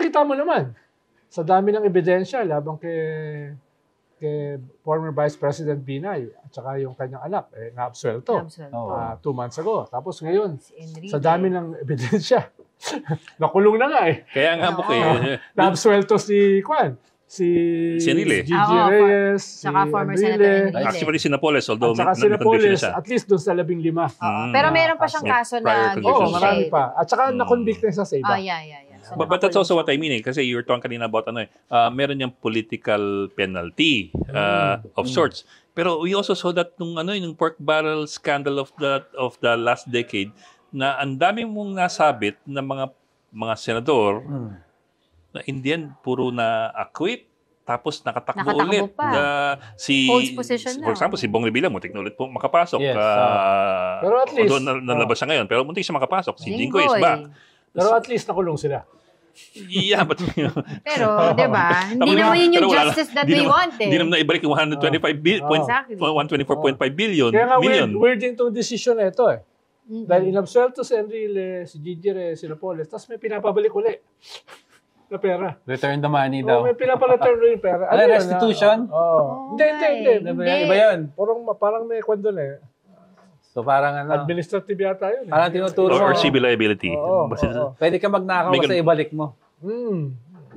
kita mo naman, sa dami ng ebidensya labang kay former Vice President Binay at saka yung kanyang anak, na-absuelto 2 months ago. Tapos ngayon, sa dami ng ebidensya, nakulong na nga eh. Kaya nga po na-absuelto si Enrile. Gigi Reyes, saka former Senator Enrile. Actually, si Napoles, although at saka si Napoles, at least doon sa 15. Pero meron pa siyang kaso na marami pa. At saka na-convict na sa iba. So, but that's also what I mean kasi you were talking kanina about meron niyang political penalty of sorts. Pero we also saw that nung pork barrel scandal of the last decade na ang dami mong nasabit na mga senador na Indian puro na acquit tapos nakatakbo ulit. Holds position For example, si Bong Revilla muntik na ulit po makapasok. Yes, pero at least nalabas siya ngayon pero muntik siya makapasok. Si Jinggoy is back. Pero at least nakulong sila. Yeah, but pero, di ba? Hindi naman yun yung justice that we want eh. Hindi naman naibalik yung 124.5 billion. Kaya nga weird din itong decision na ito eh. Dahil inabsuelto si Enrile, si Gigi Reyes, si Napoles, tapos may pinapabalik uli na pera. Return the money daw. May pinapareturn uli yung pera. Restitution? Hindi. Iba yun. Parang may kwento na eh. So parang administrative yata yun. Parang tinuturo or civil liability. Pwede ka magnakaw sa ibalik mo.